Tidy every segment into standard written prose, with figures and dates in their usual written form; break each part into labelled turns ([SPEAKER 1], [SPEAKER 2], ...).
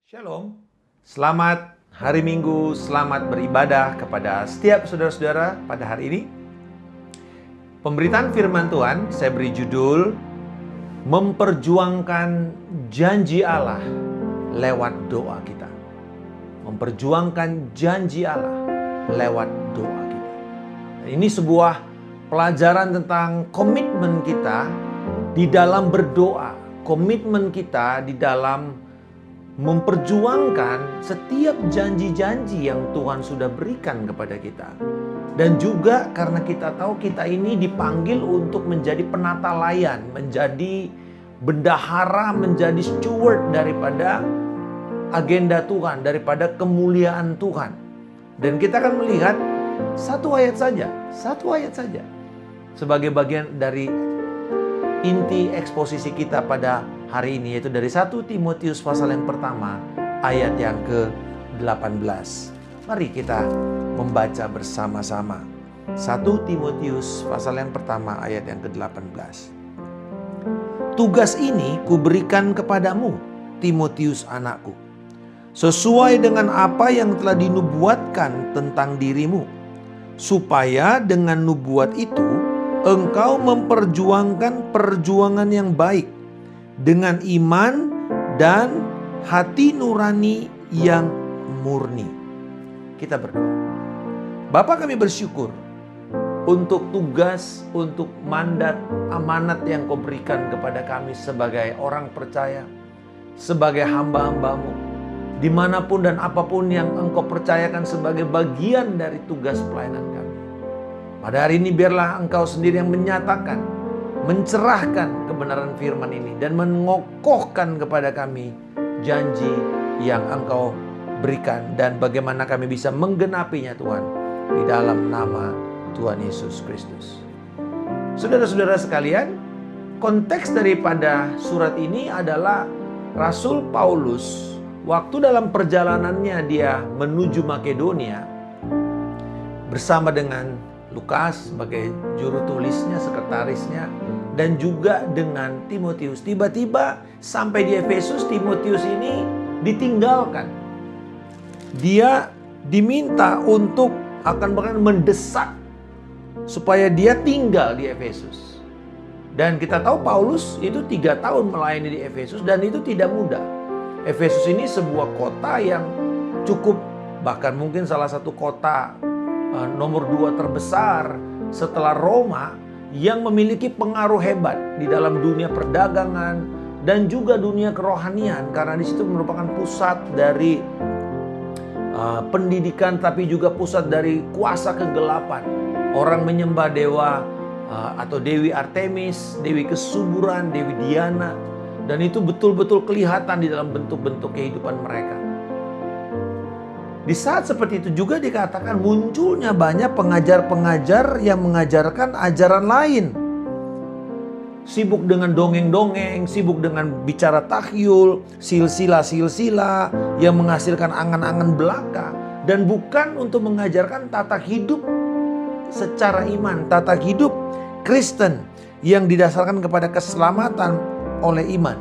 [SPEAKER 1] Shalom, selamat hari Minggu, selamat beribadah kepada setiap saudara-saudara pada hari ini. Pemberitaan firman Tuhan saya beri judul Memperjuangkan janji Allah lewat doa kita. Memperjuangkan janji Allah lewat doa kita. Ini sebuah pelajaran tentang komitmen kita di dalam berdoa, komitmen kita di dalam memperjuangkan setiap janji-janji yang Tuhan sudah berikan kepada kita. Dan juga karena kita tahu kita ini dipanggil untuk menjadi penata layan, menjadi bendahara, menjadi steward daripada agenda Tuhan, daripada kemuliaan Tuhan. Dan kita akan melihat satu ayat saja sebagai bagian dari inti eksposisi kita pada hari ini, yaitu dari 1 Timotius pasal yang pertama ayat yang ke-18. Mari kita membaca bersama-sama 1 Timotius pasal yang pertama ayat yang ke-18. Tugas ini kuberikan kepadamu, Timotius anakku, sesuai dengan apa yang telah dinubuatkan tentang dirimu, supaya dengan nubuat itu engkau memperjuangkan perjuangan yang baik dengan iman dan hati nurani yang murni. Kita berdoa. Bapa, kami bersyukur untuk tugas, untuk mandat, amanat yang kau berikan kepada kami sebagai orang percaya, sebagai hamba-hambamu, dimanapun dan apapun yang engkau percayakan sebagai bagian dari tugas pelayanan kami. Pada hari ini biarlah engkau sendiri yang menyatakan, mencerahkan kebenaran firman ini dan mengokohkan kepada kami janji yang engkau berikan dan bagaimana kami bisa menggenapinya Tuhan, di dalam nama Tuhan Yesus Kristus. Saudara-saudara sekalian, konteks daripada surat ini adalah Rasul Paulus waktu dalam perjalanannya dia menuju Makedonia bersama dengan Lukas sebagai juru tulisnya, sekretarisnya, dan juga dengan Timotius. Tiba-tiba sampai di Efesus, Timotius ini ditinggalkan. Dia diminta untuk bahkan mendesak supaya dia tinggal di Efesus. Dan kita tahu Paulus itu 3 tahun melayani di Efesus dan itu tidak mudah. Efesus ini sebuah kota yang cukup, bahkan mungkin salah satu kota nomor 2 terbesar setelah Roma yang memiliki pengaruh hebat di dalam dunia perdagangan dan juga dunia kerohanian, karena di situ merupakan pusat dari pendidikan tapi juga pusat dari kuasa kegelapan. Orang menyembah dewa atau Dewi Artemis, Dewi kesuburan, Dewi Diana, dan itu betul-betul kelihatan di dalam bentuk-bentuk kehidupan mereka. Di saat seperti itu juga dikatakan munculnya banyak pengajar-pengajar yang mengajarkan ajaran lain. Sibuk dengan dongeng-dongeng, sibuk dengan bicara tahyul, silsilah-silsilah yang menghasilkan angan-angan belaka. Dan bukan untuk mengajarkan tata hidup secara iman, tata hidup Kristen yang didasarkan kepada keselamatan oleh iman.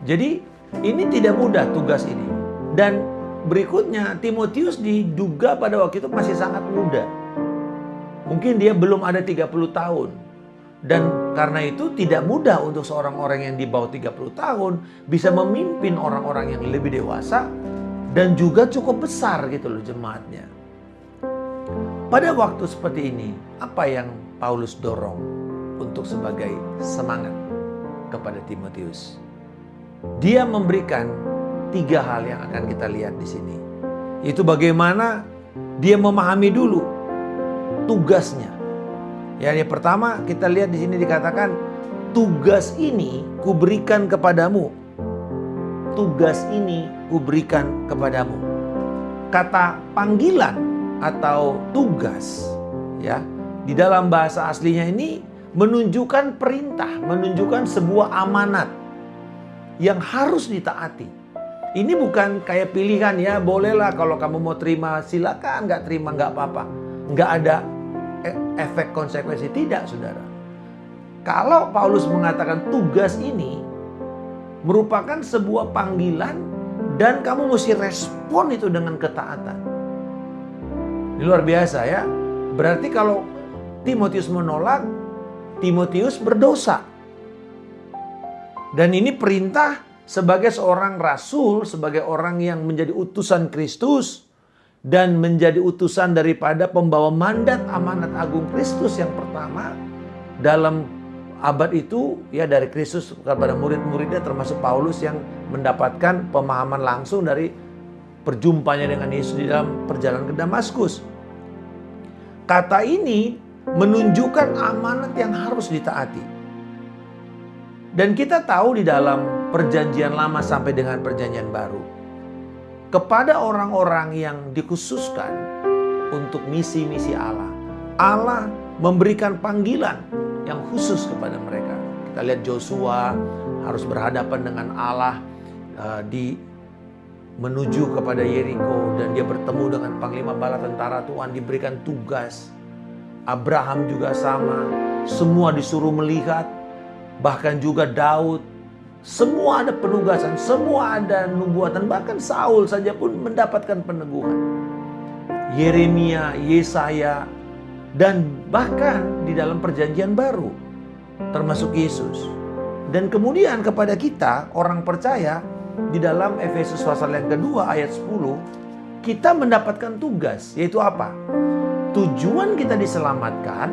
[SPEAKER 1] Jadi ini tidak mudah tugas ini. Dan berikutnya Timotius diduga pada waktu itu masih sangat muda. Mungkin dia belum ada 30 tahun. Dan karena itu tidak mudah untuk seorang orang yang di bawah 30 tahun bisa memimpin orang-orang yang lebih dewasa dan juga cukup besar gitu loh jemaatnya. Pada waktu seperti ini, apa yang Paulus dorong untuk sebagai semangat kepada Timotius? Dia memberikan 3 hal yang akan kita lihat di sini. Itu bagaimana dia memahami dulu tugasnya. Yang pertama kita lihat di sini dikatakan, tugas ini kuberikan kepadamu. Tugas ini kuberikan kepadamu. Kata panggilan atau tugas ya, di dalam bahasa aslinya ini menunjukkan perintah, menunjukkan sebuah amanat yang harus ditaati. Ini bukan kayak pilihan ya, bolehlah kalau kamu mau terima silakan, nggak terima nggak apa-apa. Nggak ada efek konsekuensi, tidak saudara. Kalau Paulus mengatakan tugas ini merupakan sebuah panggilan dan kamu mesti respon itu dengan ketaatan. Ini luar biasa ya. Berarti kalau Timotius menolak, Timotius berdosa. Dan ini perintah sebagai seorang rasul, sebagai orang yang menjadi utusan Kristus dan menjadi utusan daripada pembawa mandat amanat agung Kristus yang pertama dalam abad itu, ya, dari Kristus kepada murid-muridnya, termasuk Paulus yang mendapatkan pemahaman langsung dari perjumpanya dengan Yesus di dalam perjalanan ke Damaskus. Kata ini menunjukkan amanat yang harus ditaati. Dan kita tahu di dalam perjanjian lama sampai dengan perjanjian baru, kepada orang-orang yang dikhususkan untuk misi-misi Allah, Allah memberikan panggilan yang khusus kepada mereka. Kita lihat Joshua harus berhadapan dengan Allah menuju kepada Yeriko, dan dia bertemu dengan panglima bala tentara Tuhan, diberikan tugas. Abraham juga sama, semua disuruh melihat. Bahkan juga Daud, semua ada penugasan, semua ada nubuatan. Bahkan Saul saja pun mendapatkan peneguhan. Yeremia, Yesaya, dan bahkan di dalam perjanjian baru, termasuk Yesus. Dan kemudian kepada kita, orang percaya, di dalam Efesus pasal yang kedua ayat 10, kita mendapatkan tugas, yaitu apa? Tujuan kita diselamatkan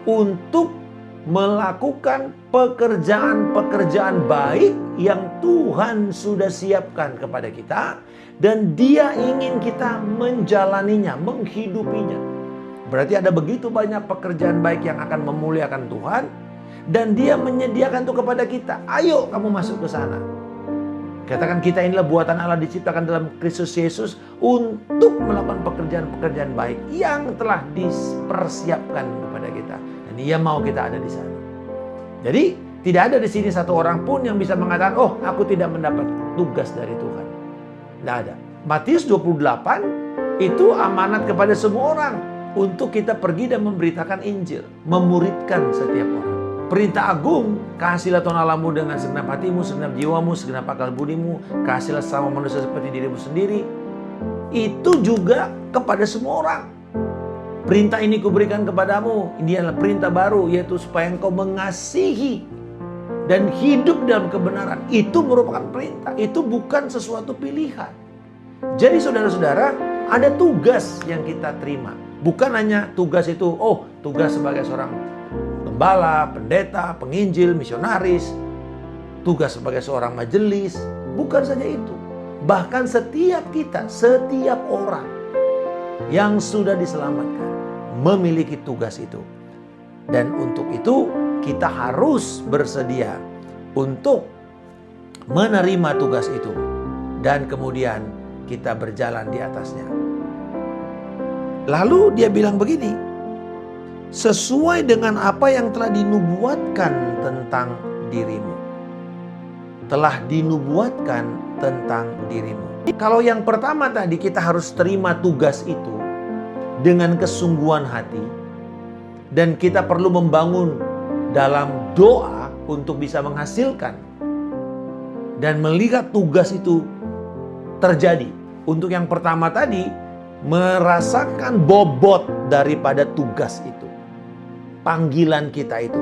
[SPEAKER 1] untuk melakukan pekerjaan-pekerjaan baik yang Tuhan sudah siapkan kepada kita, dan Dia ingin kita menjalaninya, menghidupinya. Berarti ada begitu banyak pekerjaan baik yang akan memuliakan Tuhan, dan Dia menyediakan itu kepada kita. Ayo kamu masuk ke sana. Katakan, kita inilah buatan Allah, diciptakan dalam Kristus Yesus untuk melakukan pekerjaan-pekerjaan baik yang telah dipersiapkan kepada kita. Dan Ia mau kita ada di sana. Jadi tidak ada di sini satu orang pun yang bisa mengatakan, oh, aku tidak mendapat tugas dari Tuhan. Tidak ada. Matius 28 itu amanat kepada semua orang untuk kita pergi dan memberitakan Injil, memuridkan setiap orang. Perintah agung, kasihilah Tuhan Allahmu dengan segenap hatimu, segenap jiwamu, segenap akal budimu, kasihilah sama manusia seperti dirimu sendiri. Itu juga kepada semua orang. Perintah ini kuberikan kepadamu, ini adalah perintah baru, yaitu supaya engkau mengasihi dan hidup dalam kebenaran. Itu merupakan perintah, itu bukan sesuatu pilihan. Jadi saudara-saudara, ada tugas yang kita terima. Bukan hanya tugas itu, oh, tugas sebagai seorang gembala, pendeta, penginjil, misionaris, tugas sebagai seorang majelis. Bukan saja itu. Bahkan setiap kita, setiap orang yang sudah diselamatkan memiliki tugas itu. Dan untuk itu kita harus bersedia untuk menerima tugas itu. Dan kemudian kita berjalan di atasnya. Lalu dia bilang begini, sesuai dengan apa yang telah dinubuatkan tentang dirimu. Telah dinubuatkan tentang dirimu. Kalau yang pertama tadi, kita harus terima tugas itu dengan kesungguhan hati. Dan kita perlu membangun dalam doa untuk bisa menghasilkan dan melihat tugas itu terjadi. Untuk yang pertama tadi, merasakan bobot daripada tugas itu, panggilan kita itu.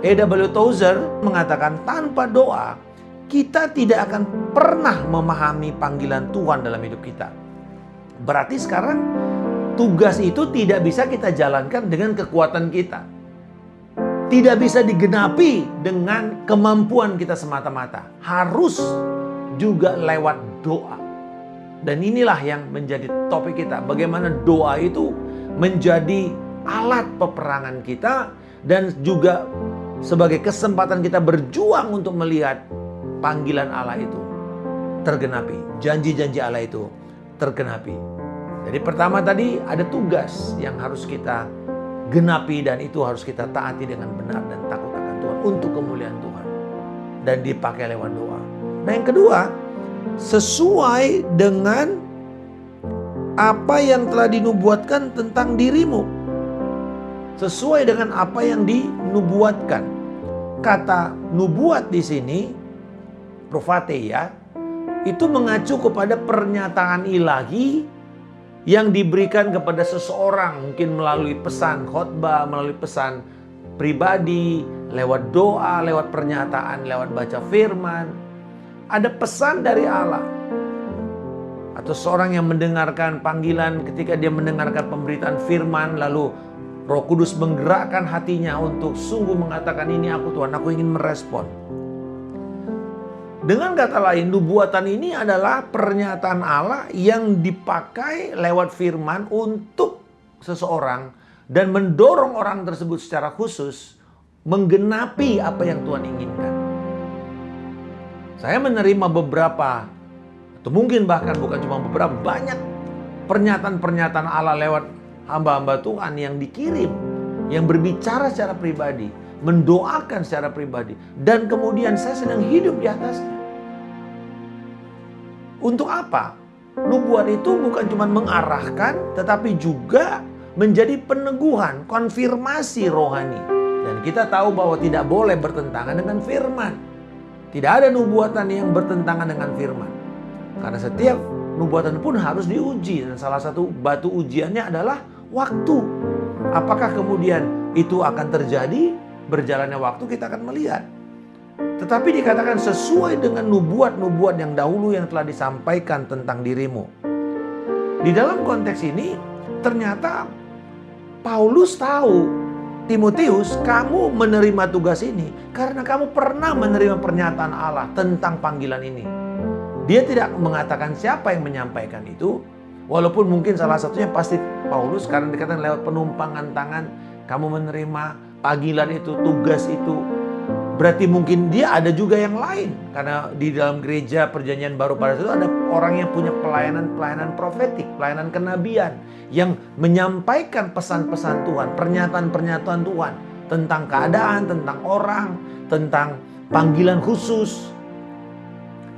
[SPEAKER 1] A.W. Tozer mengatakan, tanpa doa kita tidak akan pernah memahami panggilan Tuhan dalam hidup kita. Berarti sekarang tugas itu tidak bisa kita jalankan dengan kekuatan kita, tidak bisa digenapi dengan kemampuan kita semata-mata, harus juga lewat doa. Dan inilah yang menjadi topik kita, bagaimana doa itu menjadi alat peperangan kita dan juga sebagai kesempatan kita berjuang untuk melihat panggilan Allah itu tergenapi, janji-janji Allah itu tergenapi. Jadi pertama tadi ada tugas yang harus kita genapi, dan itu harus kita taati dengan benar dan takut akan Tuhan untuk kemuliaan Tuhan, dan dipakai lewat doa. Nah, yang kedua, sesuai dengan apa yang telah dinubuatkan tentang dirimu. Sesuai dengan apa yang dinubuatkan. Kata nubuat di sini profateia, itu mengacu kepada pernyataan ilahi yang diberikan kepada seseorang, mungkin melalui pesan khotbah, melalui pesan pribadi, lewat doa, lewat pernyataan, lewat baca firman. Ada pesan dari Allah. Atau seorang yang mendengarkan panggilan ketika dia mendengarkan pemberitaan firman, lalu Roh Kudus menggerakkan hatinya untuk sungguh mengatakan, ini aku Tuhan, aku ingin merespon. Dengan kata lain, nubuatan ini adalah pernyataan Allah yang dipakai lewat firman untuk seseorang dan mendorong orang tersebut secara khusus menggenapi apa yang Tuhan inginkan. Saya menerima beberapa, atau mungkin bahkan bukan cuma beberapa, banyak pernyataan-pernyataan Allah lewat hamba-hamba Tuhan yang dikirim, yang berbicara secara pribadi, mendoakan secara pribadi, dan kemudian saya sedang hidup di atasnya. Untuk apa? Nubuat itu bukan cuma mengarahkan, tetapi juga menjadi peneguhan, konfirmasi rohani. Dan kita tahu bahwa tidak boleh bertentangan dengan firman. Tidak ada nubuatan yang bertentangan dengan firman. Karena setiap nubuatan pun harus diuji. Dan salah satu batu ujiannya adalah waktu. Apakah kemudian itu akan terjadi? Berjalannya waktu kita akan melihat. Tetapi dikatakan sesuai dengan nubuat-nubuat yang dahulu yang telah disampaikan tentang dirimu. Di dalam konteks ini ternyata Paulus tahu, Timotius, kamu menerima tugas ini karena kamu pernah menerima pernyataan Allah tentang panggilan ini. Dia tidak mengatakan siapa yang menyampaikan itu, walaupun mungkin salah satunya pasti Paulus, karena dikatakan lewat penumpangan tangan kamu menerima panggilan itu, tugas itu. Berarti mungkin dia ada juga yang lain. Karena di dalam gereja perjanjian baru pada saat itu ada orang yang punya pelayanan profetik, pelayanan kenabian, yang menyampaikan pesan-pesan Tuhan, pernyataan-pernyataan Tuhan tentang keadaan, tentang orang, tentang panggilan khusus.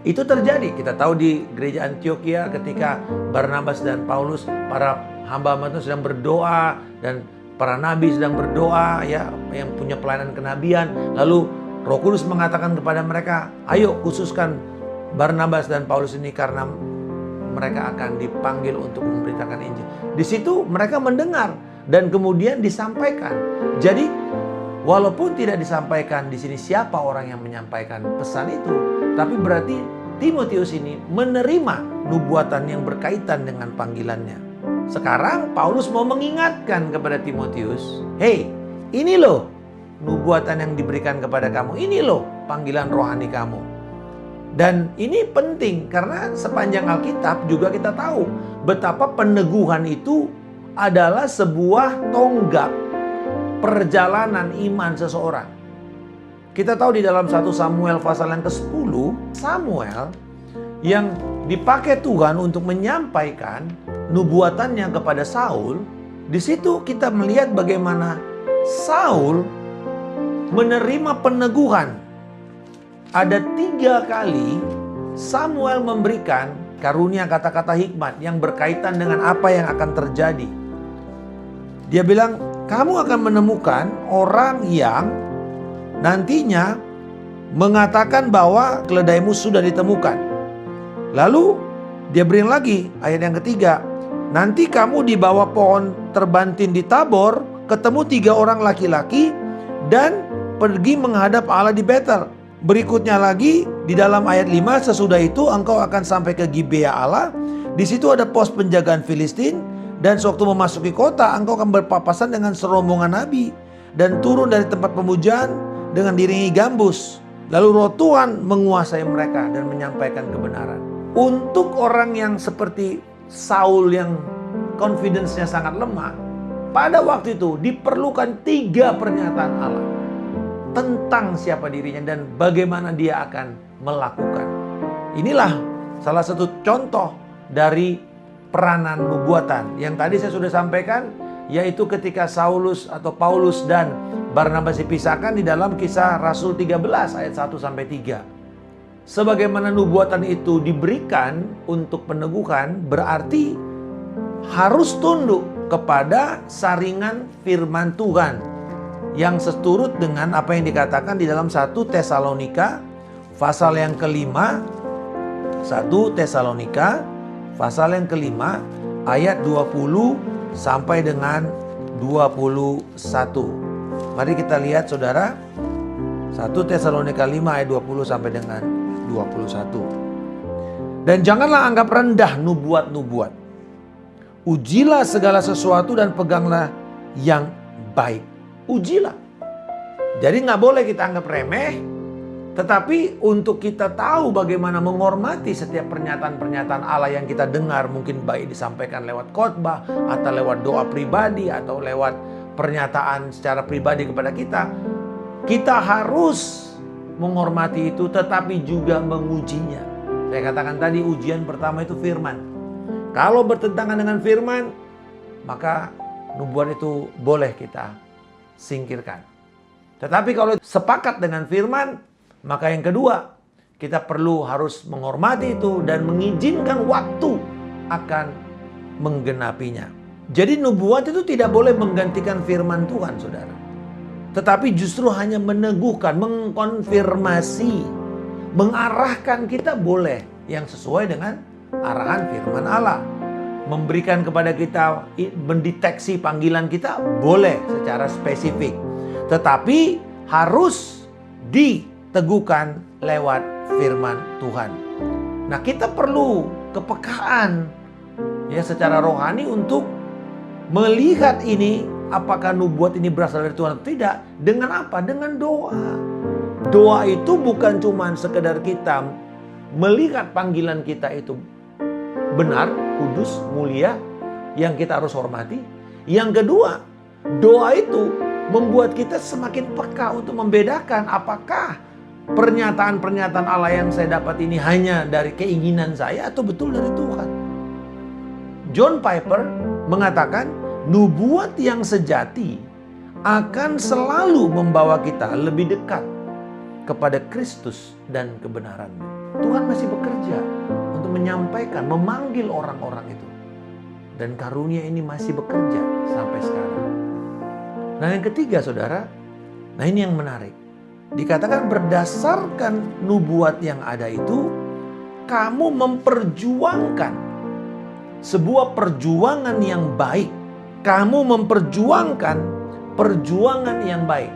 [SPEAKER 1] Itu terjadi. Kita tahu di gereja Antioquia ketika Barnabas dan Paulus, para hamba-hamba itu sedang berdoa, dan para nabi sedang berdoa, ya, yang punya pelayanan kenabian. Lalu Roh Kudus mengatakan kepada mereka, ayo khususkan Barnabas dan Paulus ini karena mereka akan dipanggil untuk memberitakan Injil. Di situ mereka mendengar dan kemudian disampaikan. Jadi walaupun tidak disampaikan di sini siapa orang yang menyampaikan pesan itu, tapi berarti Timotius ini menerima nubuatan yang berkaitan dengan panggilannya. Sekarang Paulus mau mengingatkan kepada Timotius, hey, ini loh nubuatan yang diberikan kepada kamu. Ini loh panggilan rohani kamu. Dan ini penting karena sepanjang Alkitab juga kita tahu betapa peneguhan itu adalah sebuah tonggak perjalanan iman seseorang. Kita tahu di dalam 1 Samuel pasal yang ke-10, Samuel yang dipakai Tuhan untuk menyampaikan nubuatannya kepada Saul. Di situ kita melihat bagaimana Saul menerima peneguhan. Ada 3 kali Samuel memberikan karunia kata-kata hikmat yang berkaitan dengan apa yang akan terjadi. Dia bilang, kamu akan menemukan orang yang nantinya mengatakan bahwa keledaimu sudah ditemukan. Lalu dia beri lagi ayat yang ketiga, nanti kamu di bawah pohon terbantin di Tabor ketemu 3 orang laki-laki dan pergi menghadap Allah di Betel. Berikutnya lagi di dalam ayat 5, sesudah itu engkau akan sampai ke Gibea Allah. Di situ ada pos penjagaan Filistin, dan sewaktu memasuki kota engkau akan berpapasan dengan serombongan nabi dan turun dari tempat pemujaan dengan diringi gambus. Lalu Roh Tuhan menguasai mereka dan menyampaikan kebenaran. Untuk orang yang seperti Saul yang confidence-nya sangat lemah, pada waktu itu diperlukan 3 pernyataan Allah tentang siapa dirinya dan bagaimana dia akan melakukan. Inilah salah satu contoh dari peranan nubuatan yang tadi saya sudah sampaikan, yaitu ketika Saulus atau Paulus dan Barnabas dipisahkan di dalam Kisah Rasul 13 ayat 1 sampai 3. Sebagaimana nubuatan itu diberikan untuk peneguhan, berarti harus tunduk kepada saringan firman Tuhan yang seturut dengan apa yang dikatakan di dalam 1 Tesalonika pasal yang kelima, 1 Tesalonika, pasal yang kelima, ayat 20 sampai dengan 21. Mari kita lihat saudara, 1 Tesalonika 5 ayat 20 sampai dengan 21. Dan janganlah anggap rendah nubuat-nubuat. Ujilah segala sesuatu dan peganglah yang baik. Ujilah. Jadi nggak boleh kita anggap remeh. Tetapi untuk kita tahu bagaimana menghormati setiap pernyataan-pernyataan Allah yang kita dengar. Mungkin baik disampaikan lewat khotbah, atau lewat doa pribadi, atau lewat pernyataan secara pribadi kepada kita. Kita harus menghormati itu tetapi juga mengujinya. Saya katakan tadi ujian pertama itu firman. Kalau bertentangan dengan firman, maka nubuat itu boleh kita singkirkan. Tetapi kalau sepakat dengan firman, maka yang kedua, kita perlu harus menghormati itu dan mengizinkan waktu akan menggenapinya. Jadi nubuat itu tidak boleh menggantikan firman Tuhan, saudara. Tetapi justru hanya meneguhkan, mengkonfirmasi, mengarahkan kita boleh yang sesuai dengan arahan firman Allah. Memberikan kepada kita, mendeteksi panggilan kita boleh secara spesifik. Tetapi harus diteguhkan lewat firman Tuhan. Nah, kita perlu kepekaan ya secara rohani untuk melihat ini, apakah nubuat ini berasal dari Tuhan atau tidak. Dengan apa? Dengan doa. Doa itu bukan cuma sekedar kita melihat panggilan kita itu benar, kudus, mulia, yang kita harus hormati. Yang kedua, doa itu membuat kita semakin peka untuk membedakan apakah pernyataan-pernyataan Allah yang saya dapat ini hanya dari keinginan saya atau betul dari Tuhan. John Piper mengatakan, nubuat yang sejati akan selalu membawa kita lebih dekat kepada Kristus dan kebenaran. Tuhan masih bekerja untuk menyampaikan, memanggil orang-orang itu. Dan karunia ini masih bekerja sampai sekarang. Nah, yang ketiga saudara, nah ini yang menarik. Dikatakan berdasarkan nubuat yang ada itu, kamu memperjuangkan sebuah perjuangan yang baik. Kamu memperjuangkan perjuangan yang baik.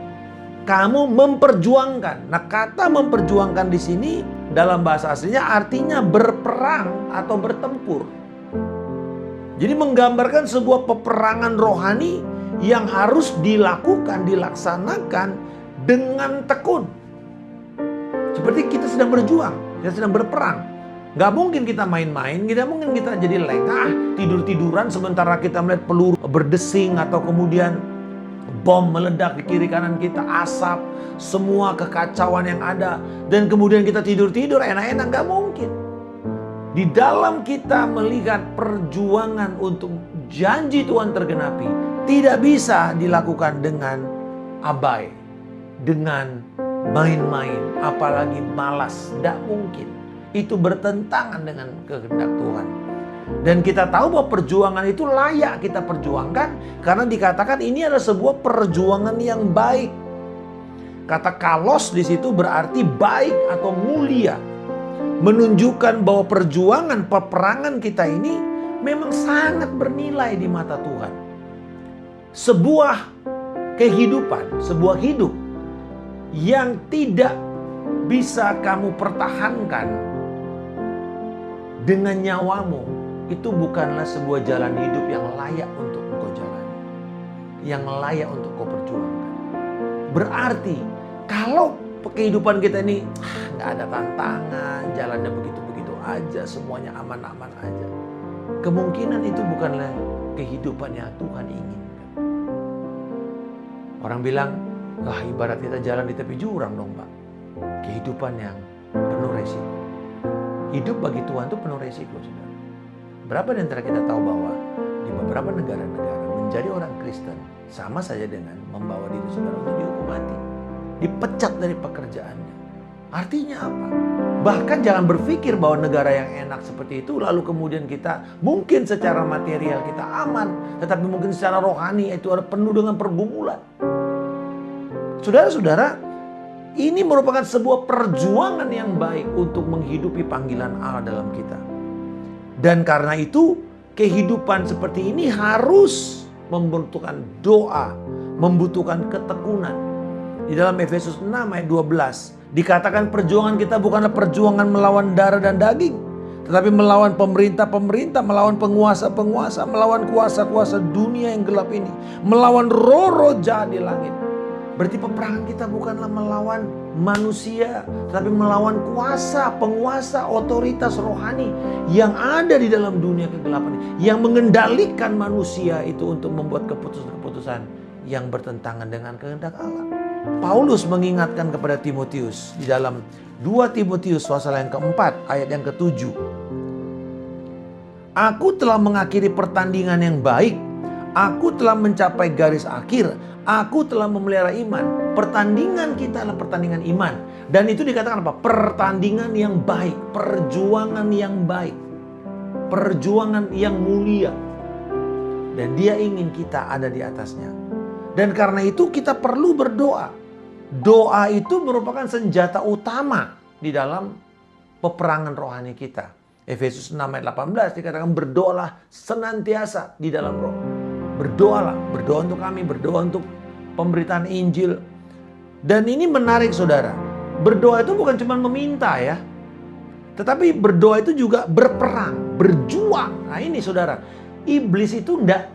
[SPEAKER 1] Kamu memperjuangkan. Nah, kata memperjuangkan di sini dalam bahasa aslinya artinya berperang atau bertempur. Jadi menggambarkan sebuah peperangan rohani yang harus dilakukan, dilaksanakan dengan tekun. Seperti kita sedang berjuang, kita sedang berperang. Gak mungkin kita main-main, tidak mungkin kita jadi lengah, tidur-tiduran sementara kita melihat peluru berdesing atau kemudian bom meledak di kiri kanan kita, asap, semua kekacauan yang ada. Dan kemudian kita tidur-tidur enak-enak, gak mungkin. Di dalam kita melihat perjuangan untuk janji Tuhan tergenapi, tidak bisa dilakukan dengan abai, dengan main-main, apalagi malas. Tidak mungkin. Itu bertentangan dengan kehendak Tuhan. Dan kita tahu bahwa perjuangan itu layak kita perjuangkan karena dikatakan ini adalah sebuah perjuangan yang baik. Kata kalos di situ berarti baik atau mulia. Menunjukkan bahwa perjuangan peperangan kita ini memang sangat bernilai di mata Tuhan. Sebuah kehidupan, sebuah hidup yang tidak bisa kamu pertahankan dengan nyawamu, itu bukanlah sebuah jalan hidup yang layak untuk engkau jalani, yang layak untuk kau perjuangkan. Berarti kalau kehidupan kita ini nggak ada tantangan, jalannya begitu-begitu aja, semuanya aman-aman aja, kemungkinan itu bukanlah kehidupan yang Tuhan inginkan. Orang bilang, wah ibarat kita jalan di tepi jurang dong Pak. Kehidupan yang penuh resiko. Hidup bagi Tuhan itu penuh resiko, saudara. Berapa di antara kita tahu bahwa di beberapa negara-negara menjadi orang Kristen sama saja dengan membawa diri saudara untuk dihukum mati, dipecat dari pekerjaannya. Artinya apa? Bahkan jangan berpikir bahwa negara yang enak seperti itu lalu kemudian kita mungkin secara material kita aman, tetapi mungkin secara rohani itu ada penuh dengan pergumulan. Saudara-saudara, Ini merupakan sebuah perjuangan yang baik untuk menghidupi panggilan Allah dalam kita. Dan karena itu, kehidupan seperti ini harus membutuhkan doa, membutuhkan ketekunan. Di dalam Efesus 6 ayat 12, dikatakan perjuangan kita bukanlah perjuangan melawan darah dan daging, tetapi melawan pemerintah-pemerintah, melawan penguasa-penguasa, melawan kuasa-kuasa dunia yang gelap ini, melawan roh-roh jahat di langit. Berarti peperangan kita bukanlah melawan manusia, tetapi melawan kuasa, penguasa, otoritas rohani yang ada di dalam dunia kegelapan ini, yang mengendalikan manusia itu untuk membuat keputusan-keputusan yang bertentangan dengan kehendak Allah. Paulus mengingatkan kepada Timotius di dalam 2 Timotius pasal yang keempat ayat yang ke-7. Aku telah mengakhiri pertandingan yang baik. Aku telah mencapai garis akhir. Aku telah memelihara iman. Pertandingan kita adalah pertandingan iman. Dan itu dikatakan apa? Pertandingan yang baik. Perjuangan yang baik. Perjuangan yang mulia. Dan dia ingin kita ada di atasnya. Dan karena itu kita perlu berdoa. Doa itu merupakan senjata utama di dalam peperangan rohani kita. Efesus 6 ayat 18 dikatakan berdoalah senantiasa di dalam roh. Berdoalah, berdoa untuk kami, berdoa untuk pemberitaan Injil. Dan ini menarik saudara. Berdoa itu bukan cuma meminta ya. Tetapi berdoa itu juga berperang, berjuang. Nah ini saudara, iblis itu enggak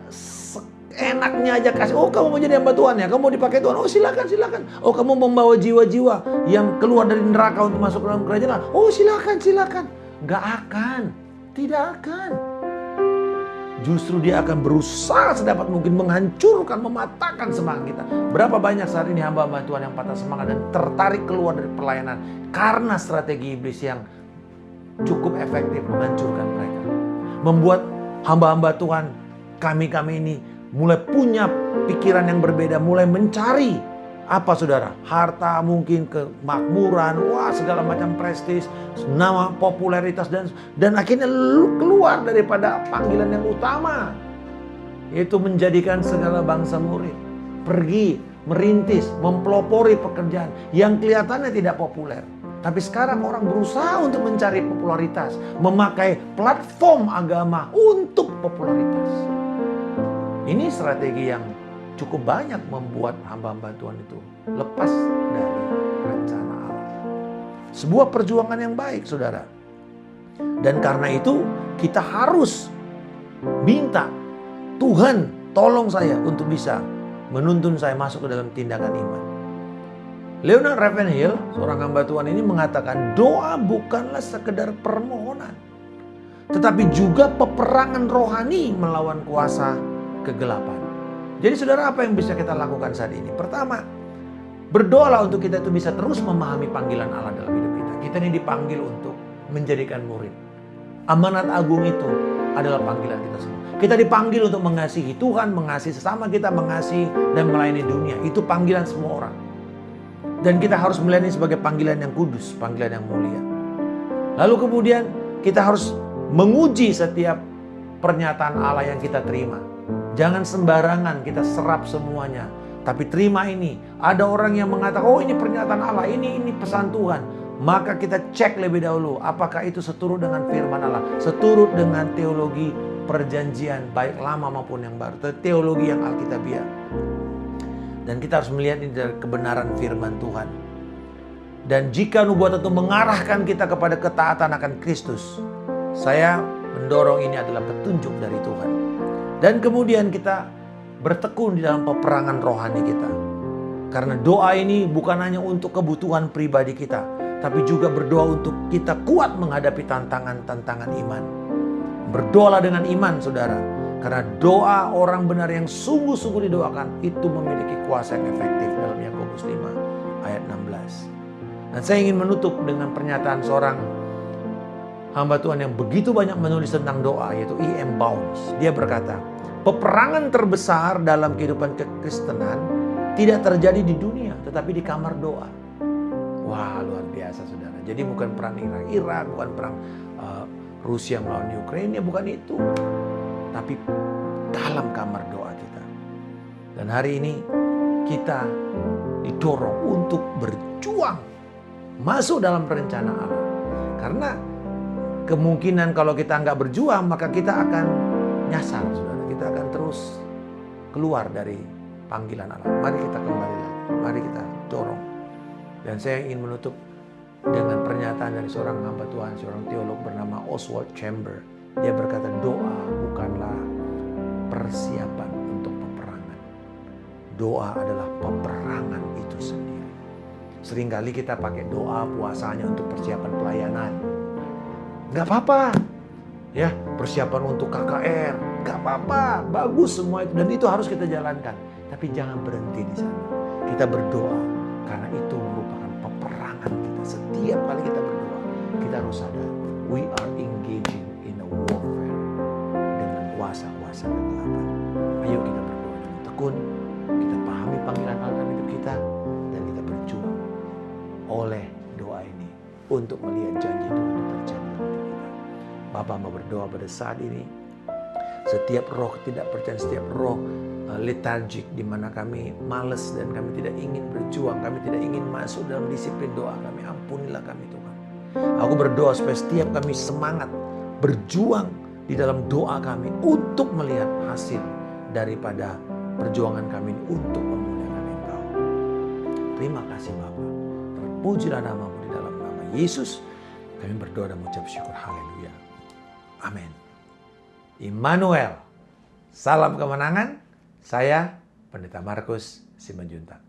[SPEAKER 1] enaknya aja kasih, oh kamu mau jadi hamba Tuhan ya, kamu mau dipakai Tuhan, oh silakan, silakan. Oh kamu membawa jiwa-jiwa yang keluar dari neraka untuk masuk ke dalam kerajaan, oh silakan, silakan. Gak akan, tidak akan. Justru dia akan berusaha sedapat mungkin menghancurkan, mematahkan semangat kita. Berapa banyak saat ini hamba-hamba Tuhan yang patah semangat dan tertarik keluar dari pelayanan karena strategi iblis yang cukup efektif menghancurkan mereka. Membuat hamba-hamba Tuhan, kami-kami ini mulai punya pikiran yang berbeda, mulai mencari apa saudara? Harta, mungkin kemakmuran, wah segala macam prestis, nama, popularitas dan akhirnya keluar daripada panggilan yang utama, yaitu menjadikan segala bangsa murid. Pergi merintis, mempelopori pekerjaan yang kelihatannya tidak populer. Tapi sekarang orang berusaha untuk mencari popularitas, memakai platform agama untuk popularitas. Ini strategi yang cukup banyak membuat hamba-hamba Tuhan itu lepas dari rencana Allah. Sebuah perjuangan yang baik, saudara. Dan karena itu kita harus minta, Tuhan tolong saya untuk bisa menuntun saya masuk ke dalam tindakan iman. Leonard Ravenhill, seorang hamba Tuhan ini mengatakan, doa bukanlah sekedar permohonan, tetapi juga peperangan rohani melawan kuasa kegelapan. Jadi saudara, apa yang bisa kita lakukan saat ini? Pertama, berdoalah untuk kita itu bisa terus memahami panggilan Allah dalam hidup kita. Kita ini dipanggil untuk menjadikan murid. Amanat agung itu adalah panggilan kita semua. Kita dipanggil untuk mengasihi Tuhan, mengasihi sesama kita, mengasihi dan melayani dunia. Itu panggilan semua orang. Dan kita harus melihat ini sebagai panggilan yang kudus, panggilan yang mulia. Lalu kemudian kita harus menguji setiap pernyataan Allah yang kita terima. Jangan sembarangan kita serap semuanya. Tapi terima ini. Ada orang yang mengatakan, oh ini pernyataan Allah, ini pesan Tuhan. Maka kita cek lebih dahulu, apakah itu seturut dengan firman Allah, seturut dengan teologi perjanjian, baik lama maupun yang baru, teologi yang alkitabiah. Dan kita harus melihat ini dari kebenaran firman Tuhan. Dan jika nubuat itu mengarahkan kita kepada ketaatan akan Kristus, saya mendorong ini adalah petunjuk dari Tuhan. Dan kemudian kita bertekun di dalam peperangan rohani kita. Karena doa ini bukan hanya untuk kebutuhan pribadi kita, tapi juga berdoa untuk kita kuat menghadapi tantangan-tantangan iman. Berdoalah dengan iman, saudara. Karena doa orang benar yang sungguh-sungguh didoakan itu memiliki kuasa yang efektif dalam Yakobus 5 ayat 16. Dan saya ingin menutup dengan pernyataan seorang hamba Tuhan yang begitu banyak menulis tentang doa, yaitu E.M. Bounds. Dia berkata, peperangan terbesar dalam kehidupan kekristenan tidak terjadi di dunia, tetapi di kamar doa. Wah, luar biasa saudara. Jadi bukan perang Irak, bukan perang Rusia melawan Ukraina, bukan itu. Tapi dalam kamar doa kita. Dan hari ini kita didorong untuk berjuang masuk dalam rencana Allah. Karena kemungkinan kalau kita nggak berjuang, maka kita akan nyasar, saudara. Kita akan terus keluar dari panggilan Allah. Mari kita kembali lagi. Mari kita dorong. Dan saya ingin menutup dengan pernyataan dari seorang hamba Tuhan, seorang teolog bernama Oswald Chamber. Dia berkata, doa bukanlah persiapan untuk peperangan. Doa adalah peperangan itu sendiri. Seringkali kita pakai doa puasanya untuk persiapan pelayanan. Gak apa-apa. Ya, persiapan untuk KKR. Gak apa-apa. Bagus semua itu. Dan itu harus kita jalankan. Tapi jangan berhenti di sana. Kita berdoa. Karena itu merupakan peperangan kita. Setiap kali kita berdoa, kita harus sadar. We are engaging in a warfare. Dengan kuasa-kuasa kegelapan. Ayo kita berdoa dengan tekun. Kita pahami panggilan Allah dalam hidup kita. Dan kita berjuang oleh doa ini. Untuk melihat janji Tuhan itu terjadi dalam hidup kita. Bapak mau berdoa pada saat ini. Setiap roh ketidakpercayaan, setiap roh letargik di mana kami malas dan kami tidak ingin berjuang, kami tidak ingin masuk dalam disiplin doa kami, ampunilah kami Tuhan. Aku berdoa supaya setiap kami semangat berjuang di dalam doa kami untuk melihat hasil daripada perjuangan kami untuk memuliakan Engkau. Terima kasih Bapa. Terpujilah namamu di dalam nama Yesus. Kami berdoa dan mengucap syukur. Haleluya. Amin. Immanuel. Salam kemenangan. Saya Pendeta Markus Simanjuntak.